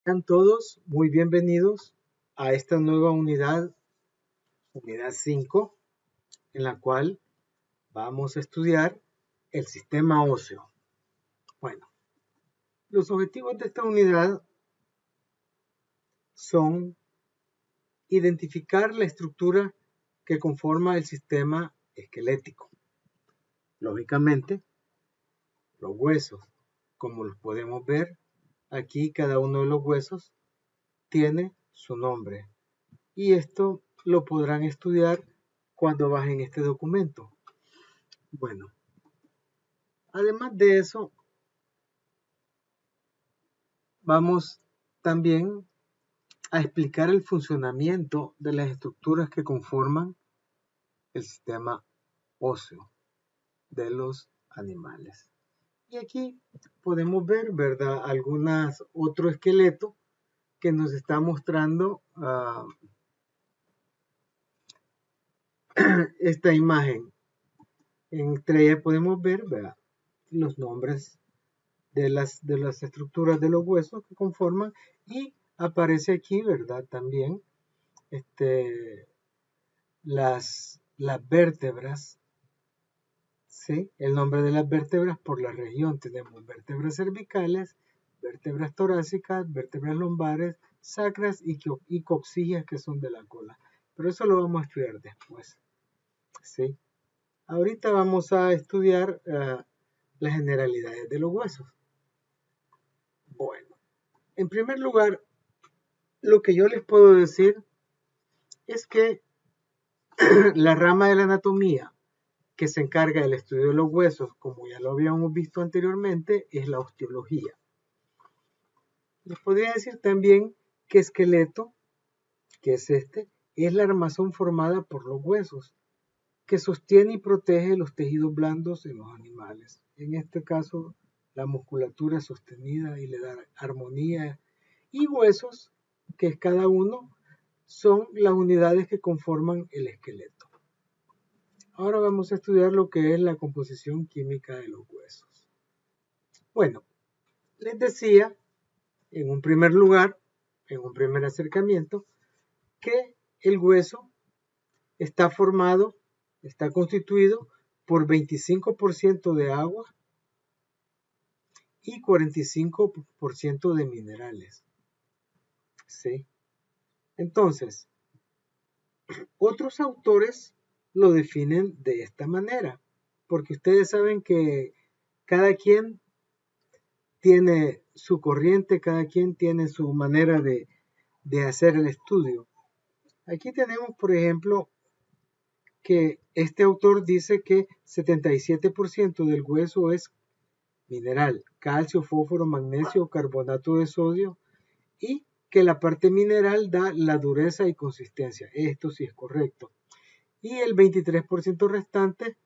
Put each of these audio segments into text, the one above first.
Sean todos muy bienvenidos a esta nueva unidad 5, en la cual vamos a estudiar el sistema óseo. Bueno, los objetivos de esta unidad son identificar la estructura que conforma el sistema esquelético. Lógicamente, los huesos, como los podemos ver, aquí cada uno de los huesos tiene su nombre. Y esto lo podrán estudiar cuando bajen este documento. Bueno, además de eso, vamos también a explicar el funcionamiento de las estructuras que conforman el sistema óseo de los animales. Y aquí podemos ver, ¿verdad?, otro esqueleto que nos está mostrando esta imagen. Entre ellas podemos ver, ¿verdad?, los nombres de las estructuras de los huesos que conforman, y aparece aquí, ¿verdad?, también las vértebras, ¿sí? El nombre de las vértebras por la región. Tenemos vértebras cervicales, vértebras torácicas, vértebras lumbares, sacras y coxillas, que son de la cola. Pero eso lo vamos a estudiar después, ¿sí? Ahorita vamos a estudiar las generalidades de los huesos. Bueno, en primer lugar, lo que yo les puedo decir es que la rama de la anatomía que se encarga del estudio de los huesos, como ya lo habíamos visto anteriormente, es la osteología. Les podría decir también que esqueleto, que es es la armazón formada por los huesos, que sostiene y protege los tejidos blandos en los animales. En este caso, la musculatura sostenida y le da armonía. Y huesos, que cada uno son las unidades que conforman el esqueleto. Ahora vamos a estudiar lo que es la composición química de los huesos. Bueno, les decía en un primer lugar, en un primer acercamiento, que el hueso está constituido por 25% de agua y 45% de minerales. ¿Sí? Entonces, otros autores lo definen de esta manera, porque ustedes saben que cada quien tiene su corriente, cada quien tiene su manera de hacer el estudio. Aquí tenemos, por ejemplo, que este autor dice que 77% del hueso es mineral, calcio, fósforo, magnesio, carbonato de sodio, y que la parte mineral da la dureza y consistencia. Esto sí es correcto. Y el 23% restante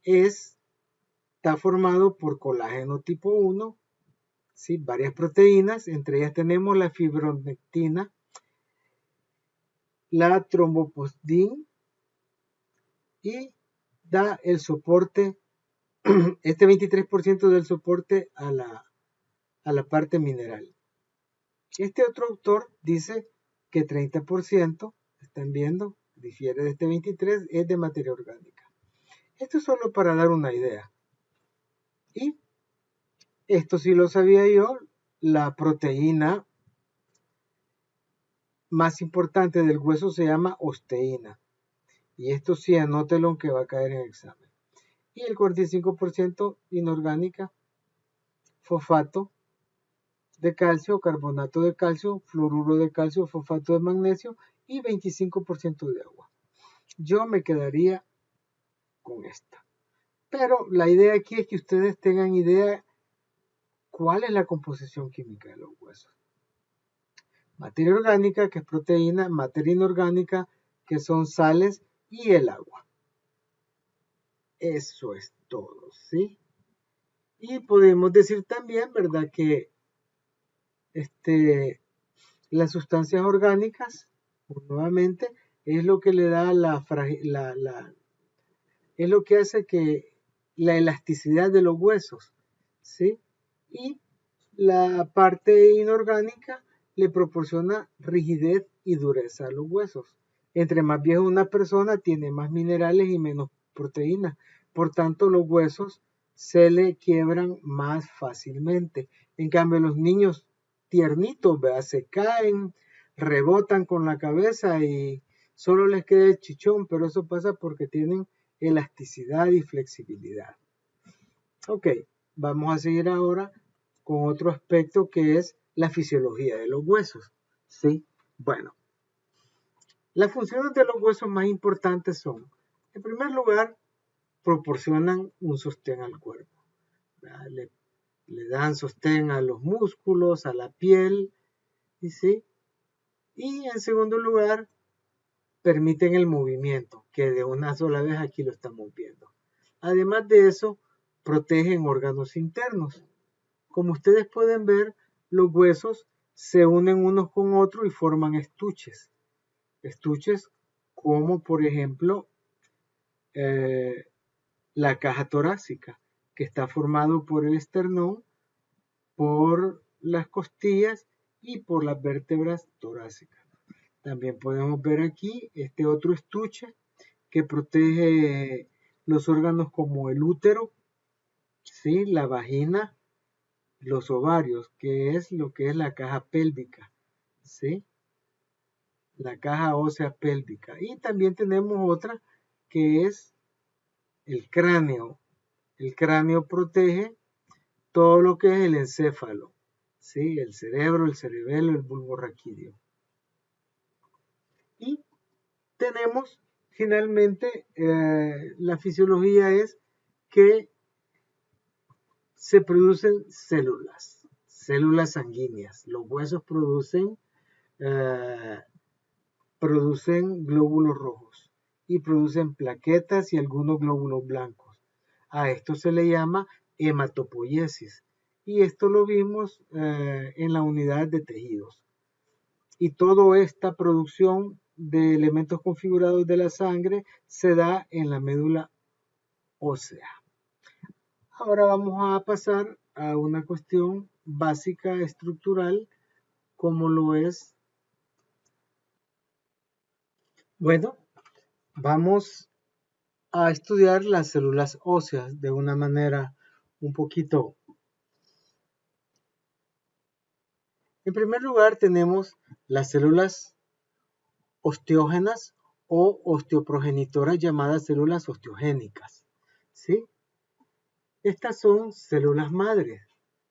está formado por colágeno tipo 1, ¿sí?, varias proteínas, entre ellas tenemos la fibronectina, la tromboplastina, y da el soporte, este 23% del soporte a la parte mineral. Este otro autor dice que 30%, están viendo, difiere de este 23%, es de materia orgánica. Esto es solo para dar una idea. Y esto sí lo sabía yo, la proteína más importante del hueso se llama osteína. Y esto sí, anótelo, que va a caer en el examen. Y el 45% inorgánica, fosfato de calcio, carbonato de calcio, fluoruro de calcio, fosfato de magnesio y 25% de agua. Yo me quedaría con esta. Pero la idea aquí es que ustedes tengan idea cuál es la composición química de los huesos. Materia orgánica, que es proteína, materia inorgánica, que son sales, y el agua. Eso es todo, ¿sí? Y podemos decir también, ¿verdad?, que las sustancias orgánicas, nuevamente, es lo que le da es lo que hace que la elasticidad de los huesos, ¿sí? Y la parte inorgánica le proporciona rigidez y dureza a los huesos. Entre más vieja una persona, tiene más minerales y menos proteínas. Por tanto, los huesos se le quiebran más fácilmente. En cambio, los niños tiernitos, ¿verdad? Se caen, rebotan con la cabeza y solo les queda el chichón, pero eso pasa porque tienen elasticidad y flexibilidad. Ok, vamos a seguir ahora con otro aspecto que es la fisiología de los huesos. ¿Sí? Bueno, las funciones de los huesos más importantes son, en primer lugar, proporcionan un sostén al cuerpo. Le dan sostén a los músculos, a la piel, ¿sí? Y en segundo lugar, permiten el movimiento, que de una sola vez aquí lo estamos viendo. Además de eso, protegen órganos internos. Como ustedes pueden ver, los huesos se unen unos con otros y forman estuches. Estuches como por ejemplo la caja torácica, que está formado por el esternón, por las costillas y por las vértebras torácicas. También podemos ver aquí este otro estuche que protege los órganos como el útero, ¿sí? La vagina, los ovarios, que es lo que es la caja pélvica, ¿sí? La caja ósea pélvica. Y también tenemos otra que es el cráneo. El cráneo protege todo lo que es el encéfalo, ¿sí? El cerebro, el cerebelo, el bulbo raquídeo. Y tenemos finalmente la fisiología es que se producen células sanguíneas. Los huesos producen glóbulos rojos y producen plaquetas y algunos glóbulos blancos. A esto se le llama hematopoiesis y esto lo vimos en la unidad de tejidos. Y toda esta producción de elementos configurados de la sangre se da en la médula ósea. Ahora vamos a pasar a una cuestión básica estructural como lo es. Bueno, vamos a estudiar las células óseas de una manera un poquito. En primer lugar tenemos las células osteógenas o osteoprogenitoras llamadas células osteogénicas, ¿sí? Estas son células madres,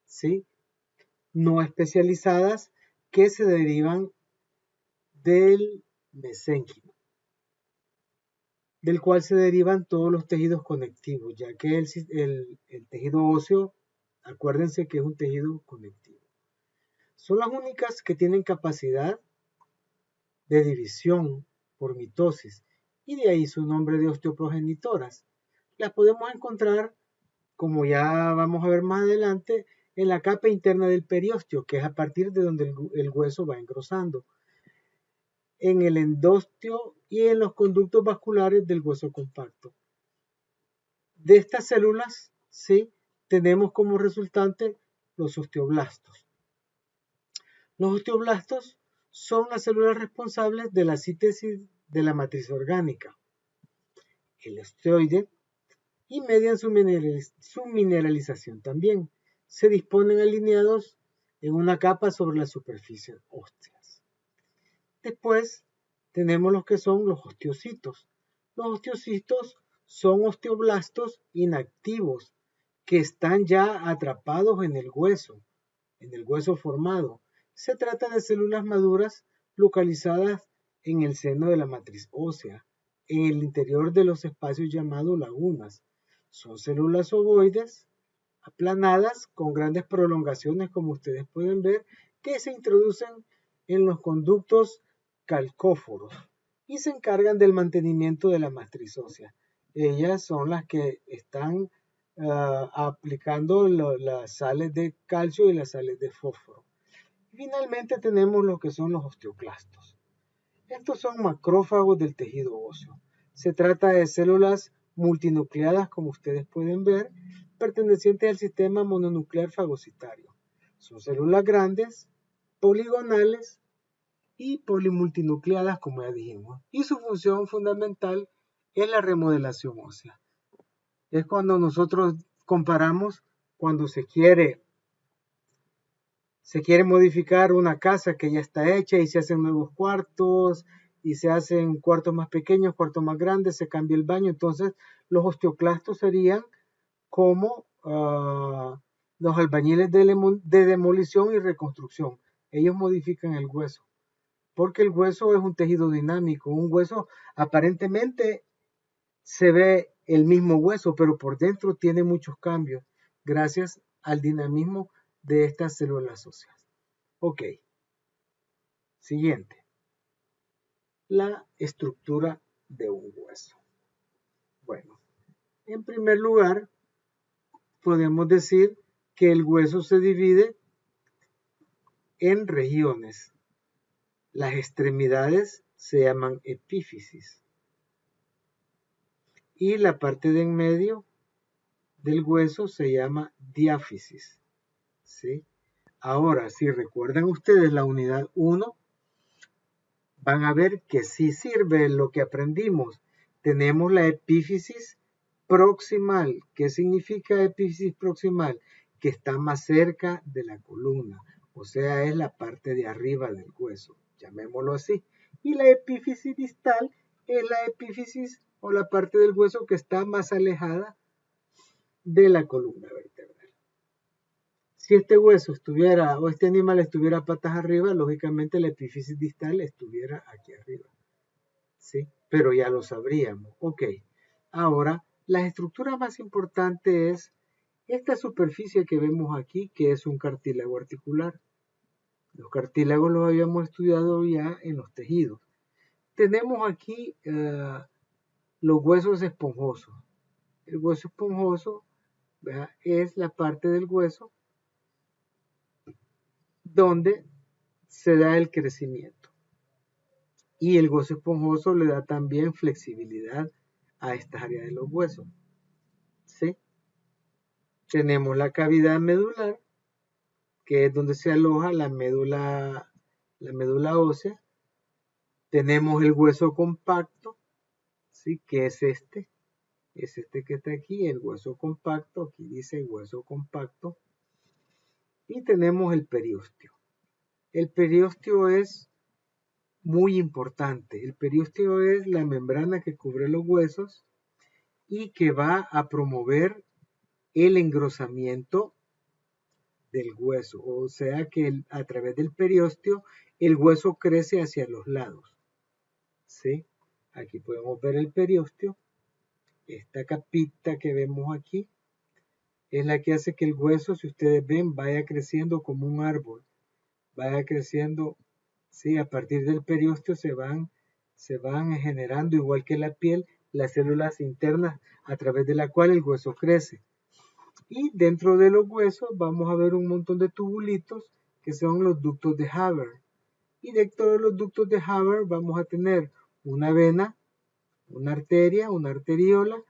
¿sí? No especializadas que se derivan del mesénquimo, del cual se derivan todos los tejidos conectivos, ya que el tejido óseo, acuérdense que es un tejido conectivo. Son las únicas que tienen capacidad de división por mitosis y de ahí su nombre de osteoprogenitoras. Las podemos encontrar, como ya vamos a ver más adelante, en la capa interna del periósteo, que es a partir de donde el hueso va engrosando, en el endósteo y en los conductos vasculares del hueso compacto. De estas células, ¿sí?, tenemos como resultante los osteoblastos. Los osteoblastos son las células responsables de la síntesis de la matriz orgánica, el osteoide, y median su mineralización también. Se disponen alineados en una capa sobre la superficie óseas. Después tenemos los que son los osteocitos. Los osteocitos son osteoblastos inactivos que están ya atrapados en el hueso formado. Se trata de células maduras localizadas en el seno de la matriz ósea, en el interior de los espacios llamados lagunas. Son células ovoides, aplanadas, con grandes prolongaciones, como ustedes pueden ver, que se introducen en los conductos calcóforos y se encargan del mantenimiento de la matriz ósea. Ellas son las que están aplicando las sales de calcio y las sales de fósforo. Finalmente tenemos lo que son los osteoclastos. Estos son macrófagos del tejido óseo. Se trata de células multinucleadas, como ustedes pueden ver, pertenecientes al sistema mononuclear fagocitario. Son células grandes, poligonales y polimultinucleadas, como ya dijimos. Y su función fundamental es la remodelación ósea. Es cuando nosotros comparamos, cuando se quiere modificar una casa que ya está hecha y se hacen nuevos cuartos y se hacen cuartos más pequeños, cuartos más grandes, se cambia el baño. Entonces los osteoclastos serían como los albañiles de demolición y reconstrucción. Ellos modifican el hueso, porque el hueso es un tejido dinámico. Un hueso aparentemente se ve el mismo hueso, pero por dentro tiene muchos cambios gracias al dinamismo de estas células óseas. Ok, siguiente. La estructura de un hueso. Bueno, en primer lugar, podemos decir que el hueso se divide en regiones. Las extremidades se llaman epífisis. Y la parte de en medio del hueso se llama diáfisis. ¿Sí? Ahora, si recuerdan ustedes la unidad 1, van a ver que sí sirve lo que aprendimos. Tenemos la epífisis proximal. ¿Qué significa epífisis proximal? Que está más cerca de la columna, o sea, es la parte de arriba del hueso, llamémoslo así. Y la epífisis distal es la epífisis o la parte del hueso que está más alejada de la columna vertebral. Si este hueso estuviera, o este animal estuviera patas arriba, lógicamente la epífisis distal estuviera aquí arriba. ¿Sí? Pero ya lo sabríamos. Ok. Ahora, la estructura más importante es esta superficie que vemos aquí, que es un cartílago articular. Los cartílagos los habíamos estudiado ya en los tejidos. Tenemos aquí los huesos esponjosos. El hueso esponjoso, ¿verdad?, es la parte del hueso donde se da el crecimiento. Y el hueso esponjoso le da también flexibilidad a estas áreas de los huesos. ¿Sí? Tenemos la cavidad medular, que es donde se aloja la médula ósea. Tenemos el hueso compacto, ¿sí?, que es este que está aquí, el hueso compacto. Aquí dice hueso compacto. Y tenemos el periósteo. El periósteo es muy importante. El periósteo es la membrana que cubre los huesos y que va a promover el engrosamiento del hueso, o sea que a través del periósteo el hueso crece hacia los lados. ¿Sí? Aquí podemos ver el periósteo. Esta capita que vemos aquí es la que hace que el hueso, si ustedes ven, vaya creciendo como un árbol, vaya creciendo. Sí, a partir del periósteo se van generando, igual que la piel, las células internas a través de la cual el hueso crece. Y dentro de los huesos vamos a ver un montón de tubulitos que son los ductos de Haber. Y dentro de los ductos de Haber vamos a tener una vena, una arteria, una arteriola,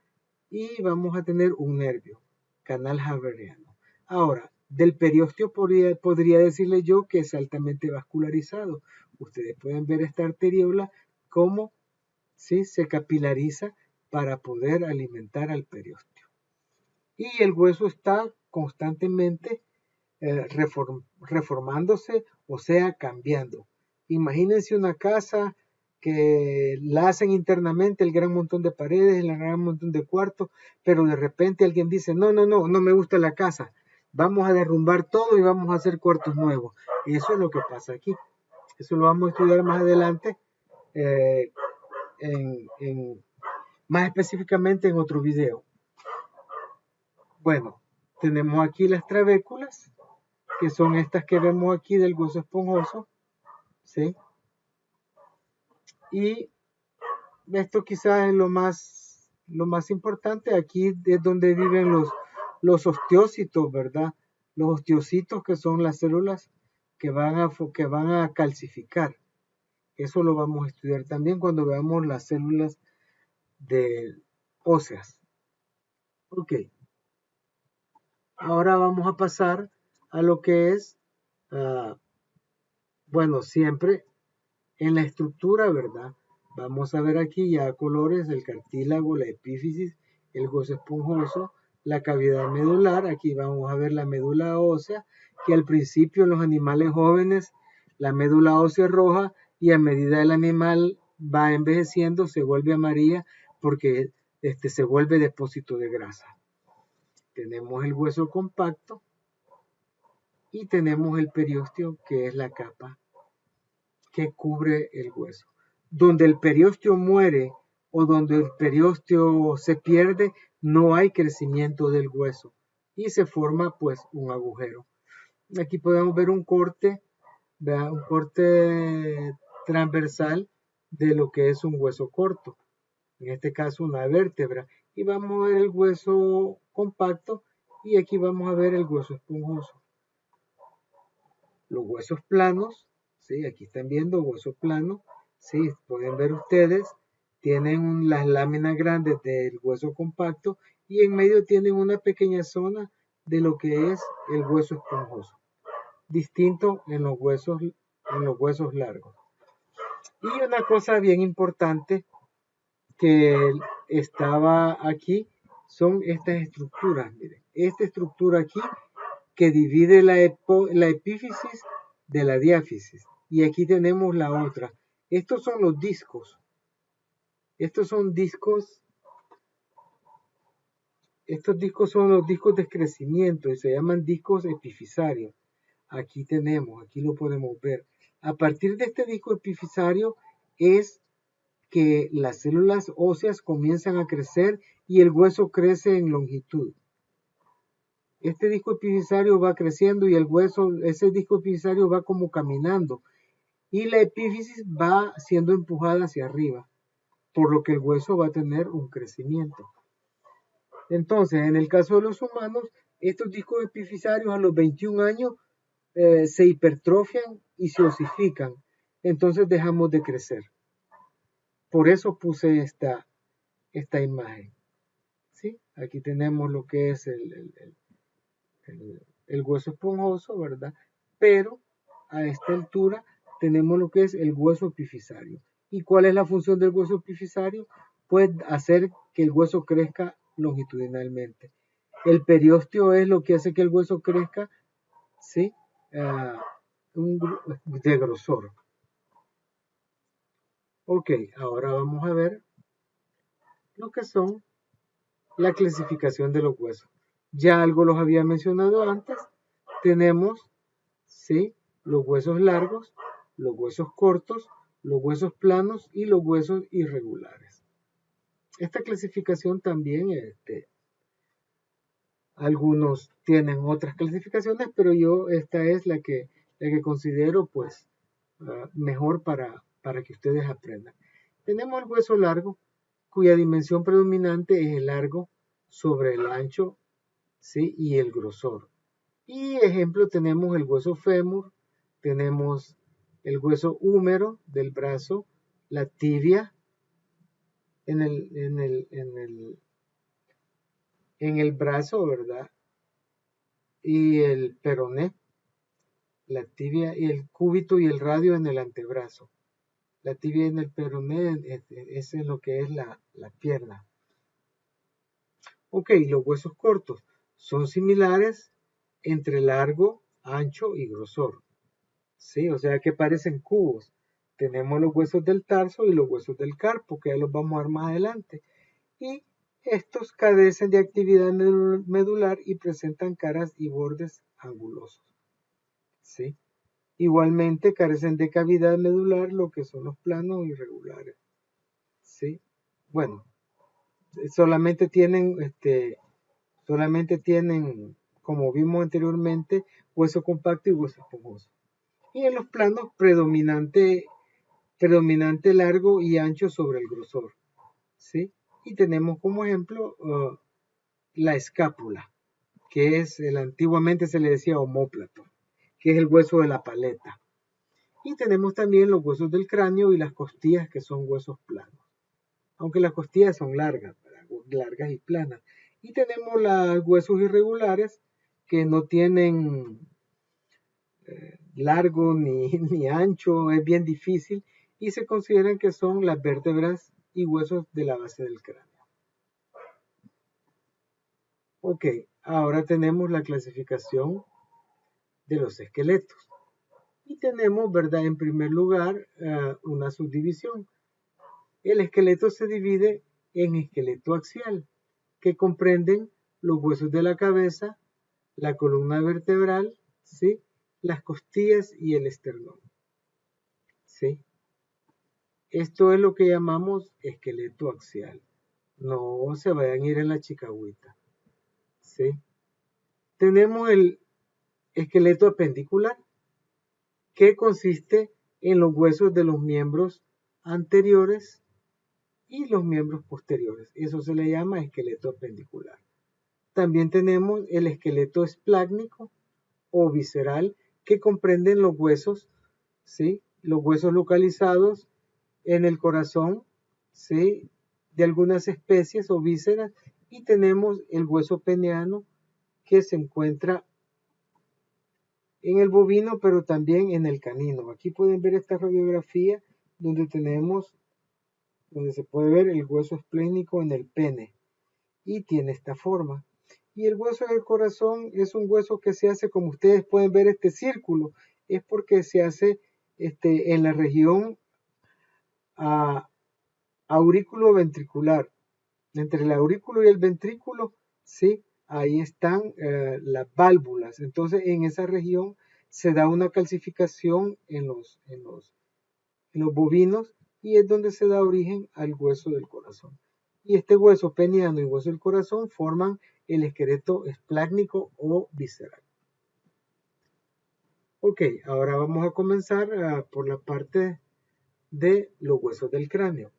y vamos a tener un nervio, canal haveriano. Ahora, del periósteo podría decirle yo que es altamente vascularizado. Ustedes pueden ver esta arteriola cómo, ¿sí?, se capilariza para poder alimentar al periósteo. Y el hueso está constantemente reformándose, o sea, cambiando. Imagínense una casa que la hacen internamente, el gran montón de paredes, el gran montón de cuartos, pero de repente alguien dice, no me gusta la casa, vamos a derrumbar todo y vamos a hacer cuartos nuevos. Y eso es lo que pasa aquí. Eso lo vamos a estudiar más adelante, más específicamente en otro video. Bueno, tenemos aquí las trabéculas, que son estas que vemos aquí del hueso esponjoso, ¿sí? Y esto quizás es lo más importante. Aquí es donde viven los osteocitos, ¿verdad? Los osteocitos, que son las células que van a calcificar. Eso lo vamos a estudiar también cuando veamos las células óseas. Ok. Ahora vamos a pasar a lo que es Bueno, siempre en la estructura, ¿verdad? Vamos a ver aquí ya colores, el cartílago, la epífisis, el hueso esponjoso, la cavidad medular. Aquí vamos a ver la médula ósea, que al principio en los animales jóvenes la médula ósea es roja y a medida el animal va envejeciendo se vuelve amarilla porque se vuelve depósito de grasa. Tenemos el hueso compacto y tenemos el periósteo, que es la capa que cubre el hueso. Donde el periósteo muere o donde el periósteo se pierde, no hay crecimiento del hueso y se forma pues un agujero. Aquí podemos ver un corte, ¿verdad? Un corte transversal de lo que es un hueso corto, en este caso una vértebra, y vamos a ver el hueso compacto y aquí vamos a ver el hueso esponjoso. Los huesos planos, ¿sí? Aquí están viendo hueso plano, ¿sí? Pueden ver ustedes, tienen las láminas grandes del hueso compacto y en medio tienen una pequeña zona de lo que es el hueso esponjoso, distinto en los huesos largos. Y una cosa bien importante que estaba aquí son estas estructuras. Miren, esta estructura aquí que divide la epífisis de la diáfisis. Y aquí tenemos la otra. Estos son los discos. Estos discos son los discos de crecimiento y se llaman discos epifisarios. Aquí lo podemos ver. A partir de este disco epifisario es que las células óseas comienzan a crecer y el hueso crece en longitud. Este disco epifisario va creciendo y el hueso, ese disco epifisario va como caminando y la epífisis va siendo empujada hacia arriba, por lo que el hueso va a tener un crecimiento. Entonces, en el caso de los humanos, estos discos epifisarios a los 21 años se hipertrofian y se osifican, entonces dejamos de crecer. Por eso puse esta imagen. ¿Sí? Aquí tenemos lo que es el hueso esponjoso, ¿verdad? Pero a esta altura tenemos lo que es el hueso epifisario. ¿Y cuál es la función del hueso epifisario? Pues hacer que el hueso crezca longitudinalmente. El periósteo es lo que hace que el hueso crezca, ¿sí? De grosor. Ok, ahora vamos a ver lo que son la clasificación de los huesos. Ya algo los había mencionado antes. Tenemos, ¿sí?, los huesos largos, los huesos cortos, los huesos planos y los huesos irregulares. Esta clasificación también, algunos tienen otras clasificaciones, pero yo esta es la que considero pues mejor para que ustedes aprendan. Tenemos el hueso largo, cuya dimensión predominante es el largo sobre el ancho, ¿sí?, y el grosor. Y ejemplo tenemos el hueso fémur, tenemos el hueso húmero del brazo, la tibia en el brazo, ¿verdad? Y el peroné, la tibia y el cúbito y el radio en el antebrazo. La tibia en el peroné es en lo que es la pierna. Ok, los huesos cortos son similares entre largo, ancho y grosor. Sí, o sea que parecen cubos. Tenemos los huesos del tarso y los huesos del carpo, que ya los vamos a ver más adelante. Y estos carecen de actividad medular y presentan caras y bordes angulosos. ¿Sí? Igualmente carecen de cavidad medular, lo que son los planos irregulares. ¿Sí? Bueno, solamente tienen, como vimos anteriormente, hueso compacto y hueso esponjoso. Y en los planos predominante largo y ancho sobre el grosor. ¿Sí? Y tenemos como ejemplo la escápula, que es antiguamente se le decía omóplato, que es el hueso de la paleta. Y tenemos también los huesos del cráneo y las costillas, que son huesos planos. Aunque las costillas son largas y planas. Y tenemos los huesos irregulares, que no tienen largo ni ancho, es bien difícil y se consideran que son las vértebras y huesos de la base del cráneo. Ok, ahora tenemos la clasificación de los esqueletos. Y tenemos, ¿verdad? En primer lugar, una subdivisión. El esqueleto se divide en esqueleto axial, que comprenden los huesos de la cabeza, la columna vertebral, ¿sí? Las costillas y el esternón. ¿Sí? Esto es lo que llamamos esqueleto axial. No se vayan a ir en la chicagüita. ¿Sí? Tenemos el esqueleto apendicular, que consiste en los huesos de los miembros anteriores y los miembros posteriores. Eso se le llama esqueleto apendicular. También tenemos el esqueleto esplácnico o visceral, que comprenden los huesos, ¿sí? Los huesos localizados en el corazón, ¿sí? De algunas especies o vísceras, y tenemos el hueso peneano, que se encuentra en el bovino, pero también en el canino. Aquí pueden ver esta radiografía donde se puede ver el hueso esplénico en el pene y tiene esta forma. Y el hueso del corazón es un hueso que se hace, como ustedes pueden ver este círculo, es porque se hace en la región aurículo ventricular. Entre el aurículo y el ventrículo, ¿sí? Ahí están las válvulas. Entonces en esa región se da una calcificación en los bovinos y es donde se da origen al hueso del corazón. Y este hueso peniano y hueso del corazón forman el esqueleto esplácnico o visceral. Ok, ahora vamos a comenzar por la parte de los huesos del cráneo.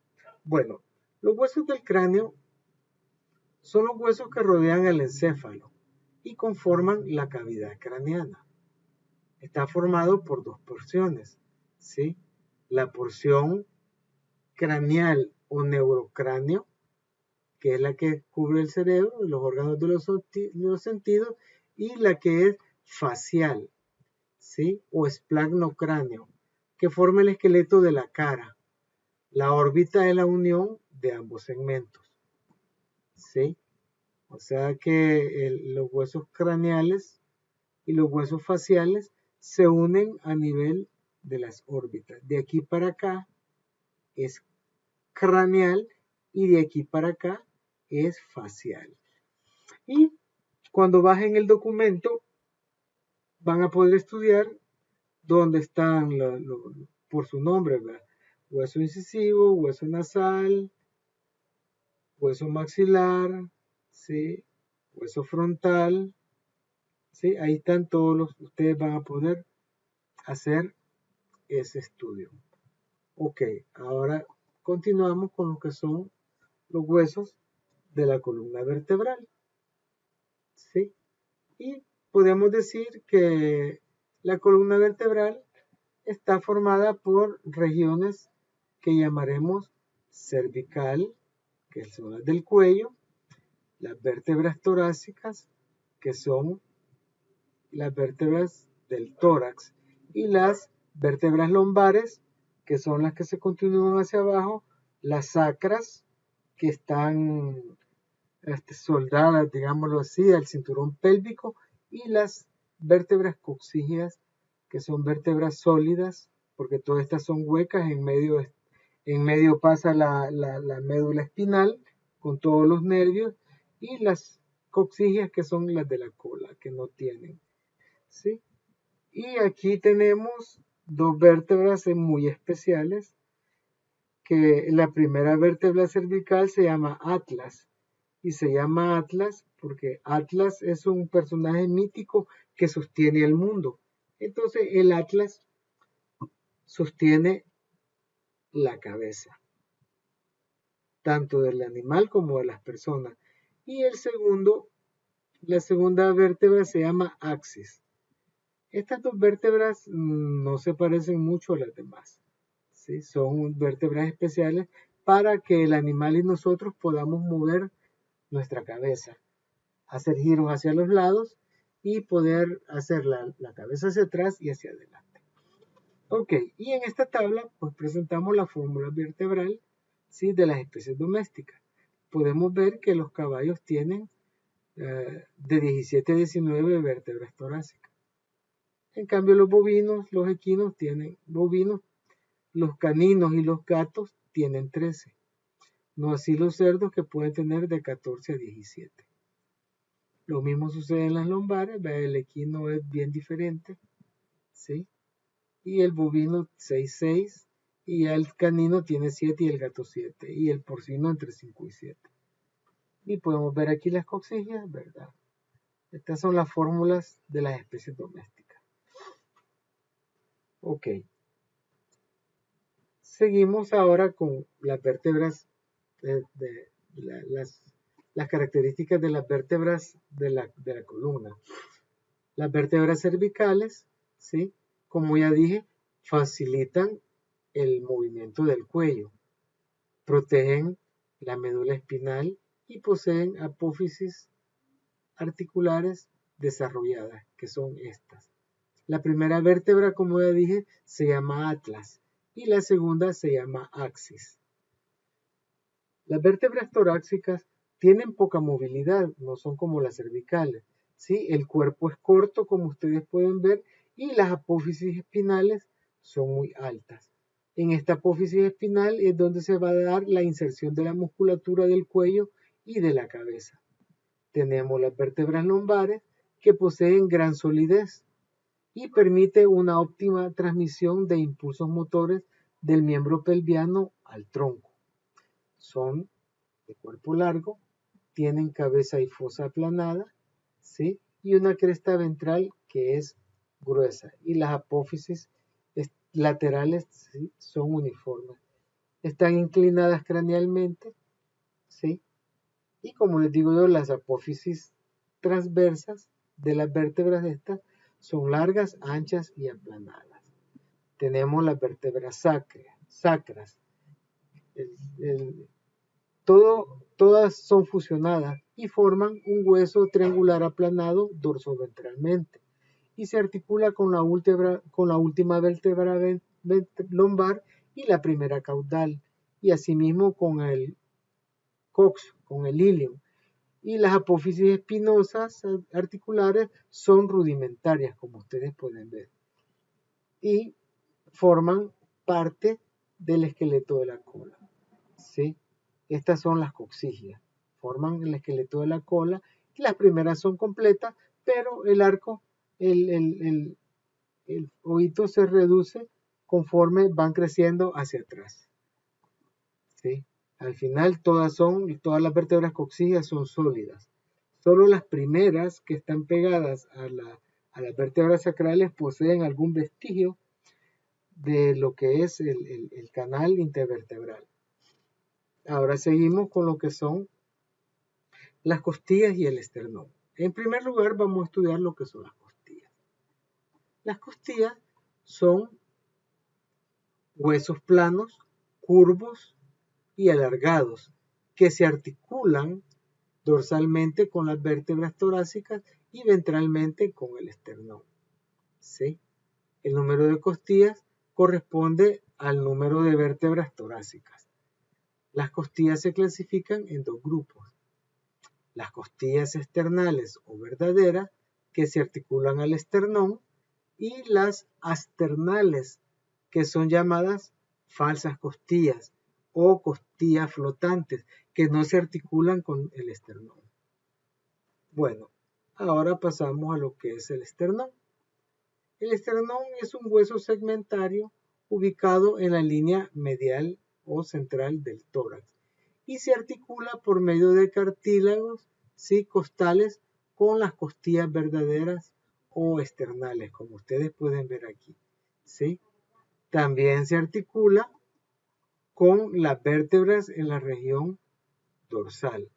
Bueno, los huesos del cráneo son los huesos que rodean el encéfalo y conforman la cavidad craneana. Está formado por dos porciones, ¿sí? La porción craneal o neurocráneo, que es la que cubre el cerebro, los órganos de los sentidos, y la que es facial, ¿sí? O esplagmocráneo, que forma el esqueleto de la cara. La órbita es la unión de ambos segmentos, ¿sí? O sea que los huesos craneales y los huesos faciales se unen a nivel de las órbitas. De aquí para acá es craneal y de aquí para acá es facial. Y cuando bajen el documento van a poder estudiar dónde están por su nombre, ¿verdad? Hueso incisivo, hueso nasal, hueso maxilar, ¿sí? Hueso frontal, ¿sí? Ahí están ustedes van a poder hacer ese estudio. Ok, ahora continuamos con lo que son los huesos de la columna vertebral, ¿sí? Y podemos decir que la columna vertebral está formada por regiones que llamaremos cervical, que son las del cuello, las vértebras torácicas, que son las vértebras del tórax, y las vértebras lumbares, que son las que se continúan hacia abajo, las sacras, que están soldadas, digámoslo así, al cinturón pélvico, y las vértebras coxígeas, que son vértebras sólidas, porque todas estas son huecas, en medio pasa la médula espinal con todos los nervios, y las coxígeas, que son las de la cola, que no tienen, ¿sí? Y aquí tenemos dos vértebras muy especiales, que la primera vértebra cervical se llama Atlas, y se llama Atlas porque Atlas es un personaje mítico que sostiene el mundo. Entonces el Atlas sostiene la cabeza, tanto del animal como de las personas. Y la segunda vértebra se llama Axis. Estas dos vértebras no se parecen mucho a las demás, ¿sí? Son vértebras especiales para que el animal y nosotros podamos mover nuestra cabeza, hacer giros hacia los lados y poder hacer la cabeza hacia atrás y hacia adelante. Ok, y en esta tabla pues presentamos la fórmula vertebral, ¿sí?, de las especies domésticas. Podemos ver que los caballos tienen de 17 a 19 vértebras torácicas. En cambio los bovinos, los equinos tienen bovinos, los caninos y los gatos tienen 13. No así los cerdos, que pueden tener de 14 a 17. Lo mismo sucede en las lombares, el equino es bien diferente, ¿sí? Y el bovino 6, y el canino tiene 7 y el gato 7, y el porcino entre 5 y 7. Y podemos ver aquí las coxigias, ¿verdad? Estas son las fórmulas de las especies domésticas. Ok. Seguimos ahora con las vértebras, las características de las vértebras de la columna. Las vértebras cervicales, ¿sí?, como ya dije, facilitan el movimiento del cuello, protegen la médula espinal y poseen apófisis articulares desarrolladas, que son estas. La primera vértebra, como ya dije, se llama atlas y la segunda se llama axis. Las vértebras torácicas tienen poca movilidad, no son como las cervicales, ¿sí? El cuerpo es corto, como ustedes pueden ver, y las apófisis espinales son muy altas. En esta apófisis espinal es donde se va a dar la inserción de la musculatura del cuello y de la cabeza. Tenemos las vértebras lombares, que poseen gran solidez y permite una óptima transmisión de impulsos motores del miembro pelviano al tronco. Son de cuerpo largo, tienen cabeza y fosa aplanada, ¿sí?, y una cresta ventral que es gruesa, y las apófisis laterales, ¿sí?, son uniformes. Están inclinadas cranealmente, ¿sí?, y como les digo yo, las apófisis transversas de las vértebras estas son largas, anchas y aplanadas. Tenemos las vértebras sacras. Todas son fusionadas y forman un hueso triangular aplanado dorsoventralmente y se articula con la última vértebra lombar y la primera caudal, y asimismo con el coxo, con el ilium. Y las apófisis espinosas articulares son rudimentarias, como ustedes pueden ver, y forman parte del esqueleto de la cola, ¿sí? Estas son las coxigias, forman el esqueleto de la cola, y las primeras son completas, pero el arco, el oído se reduce conforme van creciendo hacia atrás, ¿sí? Al final todas las vértebras coxigias son sólidas. Solo las primeras, que están pegadas a las vértebras sacrales, poseen algún vestigio de lo que es el canal intervertebral. Ahora seguimos con lo que son las costillas y el esternón. En primer lugar vamos a estudiar lo que son las costillas. Las costillas son huesos planos, curvos y alargados, que se articulan dorsalmente con las vértebras torácicas y ventralmente con el esternón, ¿sí? El número de costillas corresponde al número de vértebras torácicas. Las costillas se clasifican en dos grupos: las costillas externales o verdaderas, que se articulan al esternón, y las asternales, que son llamadas falsas costillas o costillas flotantes, que no se articulan con el esternón. Bueno, ahora pasamos a lo que es el esternón. El esternón es un hueso segmentario ubicado en la línea medial o central del tórax y se articula por medio de cartílagos, ¿sí?, costales con las costillas verdaderas o externales, como ustedes pueden ver aquí, ¿sí? También se articula con las vértebras en la región dorsal,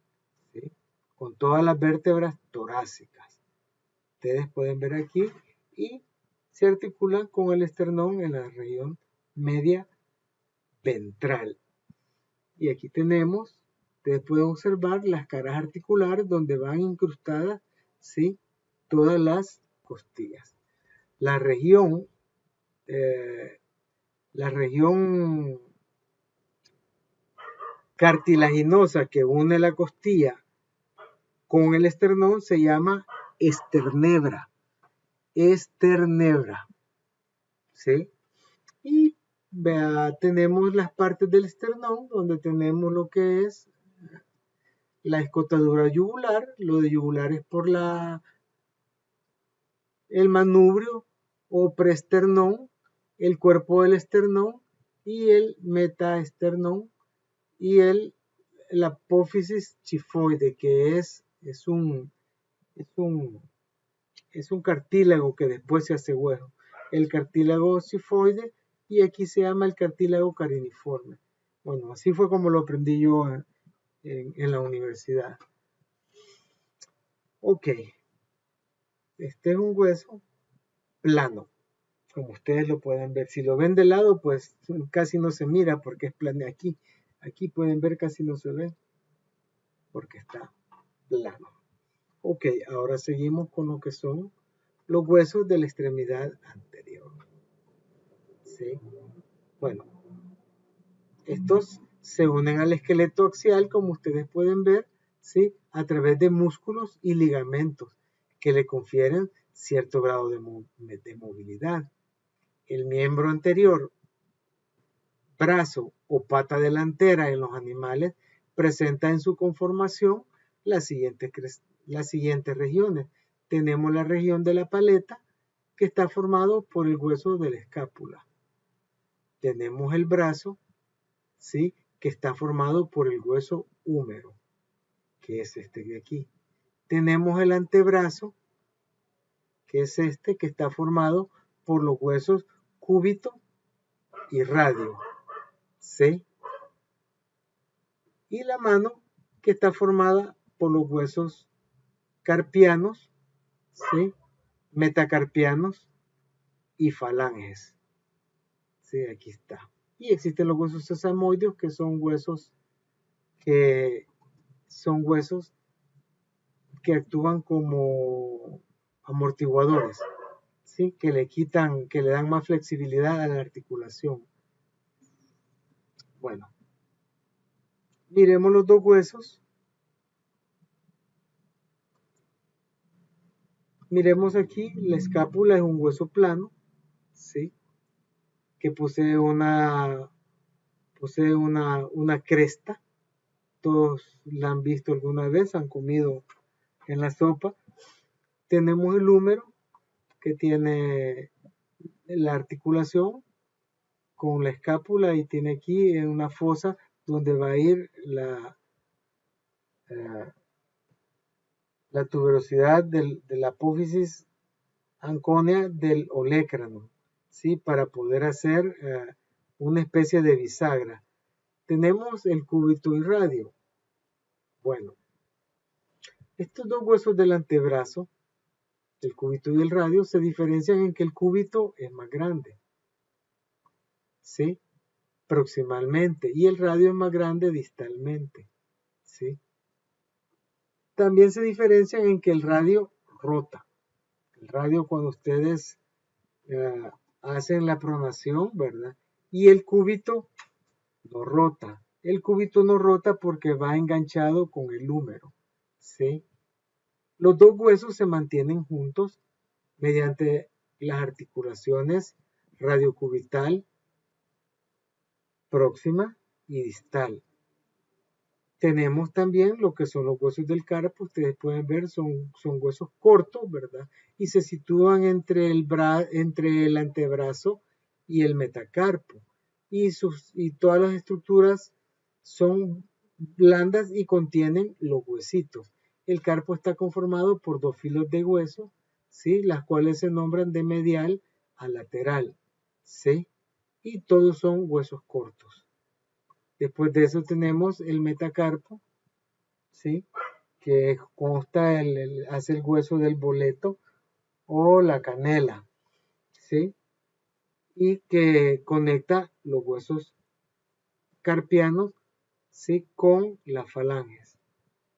¿sí?, con todas las vértebras torácicas. Ustedes pueden ver aquí, y se articulan con el esternón en la región media ventral. Y aquí tenemos, ustedes pueden observar las caras articulares donde van incrustadas, ¿sí?, todas las costillas. La región la región cartilaginosa que une la costilla con el esternón se llama esternebra. Esternebra. ¿Sí? Y tenemos las partes del esternón donde tenemos lo que es la escotadura yugular. Lo de yugular es por el manubrio o preesternón, el cuerpo del esternón y el metaesternón y el apófisis chifoide, que es un cartílago que después se hace hueso. El cartílago cifoide, y aquí se llama el cartílago cariniforme. Bueno, así fue como lo aprendí yo en la universidad. Ok, este es un hueso plano, como ustedes lo pueden ver. Si lo ven de lado, pues casi no se mira porque es plano. Aquí pueden ver, casi no se ve porque está plano. Ok, ahora seguimos con lo que son los huesos de la extremidad anterior. ¿Sí? Bueno, estos se unen al esqueleto axial, como ustedes pueden ver, ¿sí? A través de músculos y ligamentos que le confieren cierto grado de movilidad. El miembro anterior, brazo o pata delantera en los animales presenta en su conformación las siguientes regiones. Tenemos la región de la paleta, que está formado por el hueso de la escápula. Tenemos el brazo, ¿sí? Que está formado por el hueso húmero, que es este de aquí. Tenemos el antebrazo, que es este, que está formado por los huesos cúbito y radio, ¿sí? Y la mano, que está formada por los huesos carpianos, ¿sí? Metacarpianos y falanges. Sí, aquí está. Y existen los huesos sesamoideos, que son huesos que actúan como amortiguadores, ¿sí? Que le dan más flexibilidad a la articulación. Bueno, miremos los dos huesos. Miremos aquí, la escápula es un hueso plano, ¿sí? Que posee una cresta. Todos la han visto alguna vez, han comido en la sopa. Tenemos el húmero, que tiene la articulación con la escápula y tiene aquí una fosa donde va a ir la tuberosidad de la apófisis ancónea del olecrano, ¿sí? Para poder hacer una especie de bisagra. Tenemos el cúbito y radio. Bueno, estos dos huesos del antebrazo, el cúbito y el radio, se diferencian en que el cúbito es más grande, ¿sí? Proximalmente, y el radio es más grande distalmente, ¿sí? También se diferencian en que el radio rota. El radio, cuando ustedes hacen la pronación, ¿verdad? Y el cúbito no rota. El cúbito no rota porque va enganchado con el húmero, ¿sí? Los dos huesos se mantienen juntos mediante las articulaciones radiocubital próxima y distal. Tenemos también lo que son los huesos del carpo. Ustedes pueden ver, son huesos cortos, ¿verdad? Y se sitúan entre el antebrazo y el metacarpo. Y todas las estructuras son blandas y contienen los huesitos. El carpo está conformado por dos filos de hueso, ¿sí? Las cuales se nombran de medial a lateral, ¿sí? Y todos son huesos cortos. Después de eso tenemos el metacarpo, ¿sí? Que consta, hace el hueso del boleto o la canela, ¿sí? Y que conecta los huesos carpianos, ¿sí? Con las falanges,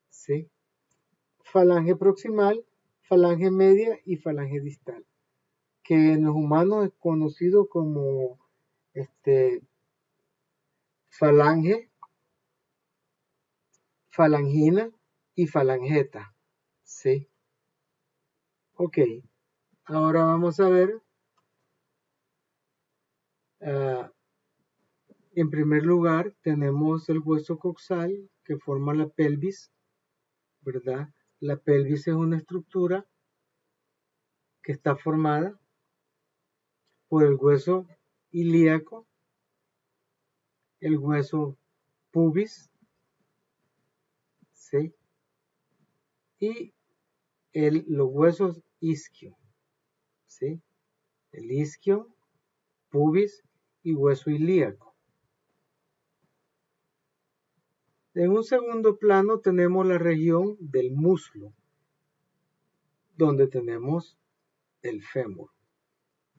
¿sí? Falange proximal, falange media y falange distal, que en los humanos es conocido como falange, falangina y falangeta. ¿Sí? Ok, ahora vamos a ver, en primer lugar tenemos el hueso coxal que forma la pelvis, ¿verdad? La pelvis es una estructura que está formada por el hueso ilíaco, el hueso pubis, ¿sí? Y los huesos isquio, ¿sí? El isquio, pubis y hueso ilíaco. En un segundo plano tenemos la región del muslo, donde tenemos el fémur.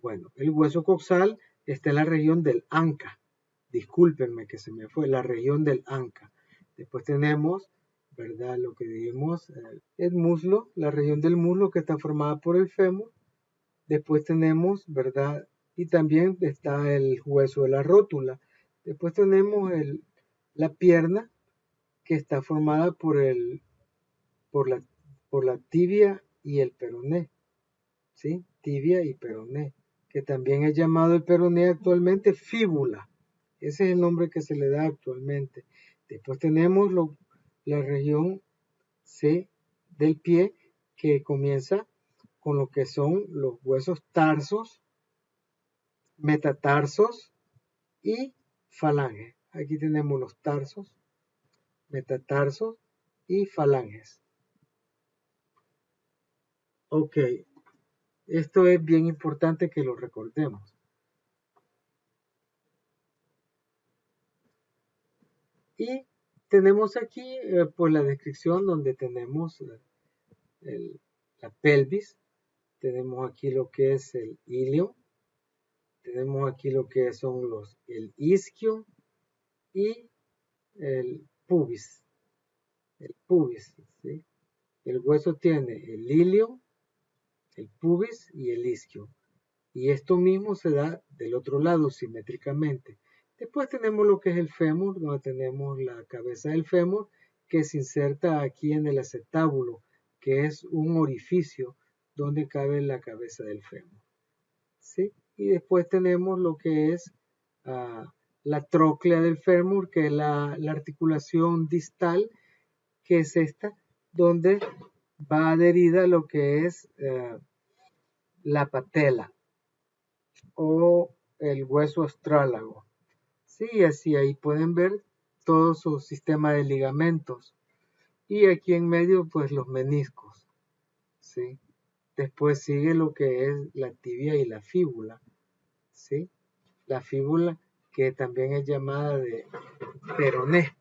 Bueno, el hueso coxal está en la región del anca. Discúlpenme que se me fue, la región del anca. Después tenemos, ¿verdad? Lo que dijimos, el muslo, la región del muslo que está formada por el fémur. Después tenemos, ¿verdad? Y también está el hueso de la rótula. Después tenemos la pierna que está formada por la tibia y el peroné. ¿Sí? Tibia y peroné, que también es llamado el peroné actualmente fíbula. Ese es el nombre que se le da actualmente. Después tenemos la región C del pie, que comienza con lo que son los huesos tarsos, metatarsos y falange. Aquí tenemos los tarsos, metatarsos y falanges. Ok, esto es bien importante que lo recordemos. Y tenemos aquí pues la descripción donde tenemos la pelvis, tenemos aquí lo que es el ilio, tenemos aquí lo que son el isquio y el pubis. El pubis, ¿sí? El hueso tiene el ilio, el pubis y el isquio. Y esto mismo se da del otro lado simétricamente. Después tenemos lo que es el fémur, donde tenemos la cabeza del fémur que se inserta aquí en el acetábulo, que es un orificio donde cabe la cabeza del fémur. ¿Sí? Y después tenemos lo que es la tróclea del fémur, que es la articulación distal, que es esta, donde va adherida lo que es la patela o el hueso astrálago. Sí, así ahí pueden ver todo su sistema de ligamentos. Y aquí en medio, pues los meniscos. ¿Sí? Después sigue lo que es la tibia y la fíbula. ¿Sí? La fíbula, que también es llamada de peroné.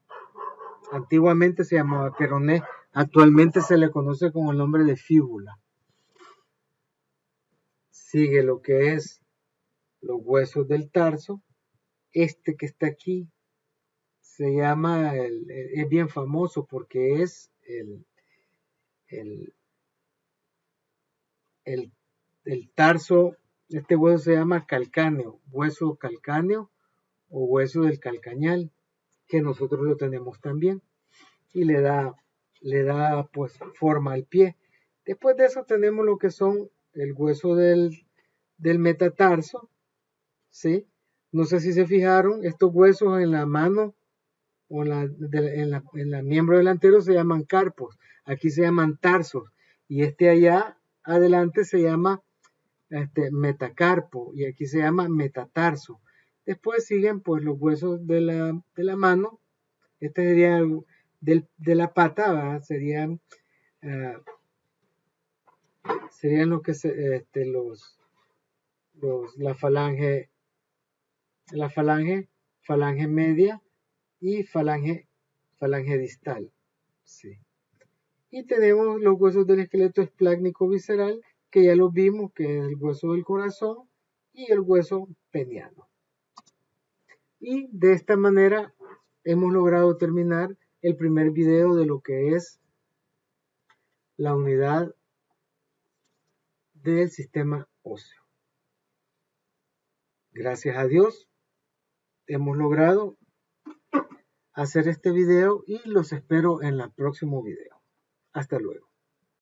Antiguamente se llamaba peroné, actualmente se le conoce con el nombre de fíbula. Sigue lo que es los huesos del tarso. Este que está aquí se llama, es bien famoso porque es el tarso. Este hueso se llama calcáneo, hueso calcáneo o hueso del calcañal, que nosotros lo tenemos también y le da pues forma al pie. Después de eso tenemos lo que son el hueso del metatarso, ¿sí? No sé si se fijaron, estos huesos en la mano o en la miembro delantero se llaman carpos, aquí se llaman tarsos, y este allá adelante se llama metacarpo, y aquí se llama metatarso. Después siguen pues los huesos de la mano, este sería de la pata, ¿verdad? Serían lo que la falange media y falange distal. Sí. Y tenemos los huesos del esqueleto esplácnico visceral, que ya los vimos, que es el hueso del corazón y el hueso peniano. Y de esta manera hemos logrado terminar el primer video de lo que es la unidad del sistema óseo. Gracias a Dios hemos logrado hacer este video y los espero en el próximo video. Hasta luego.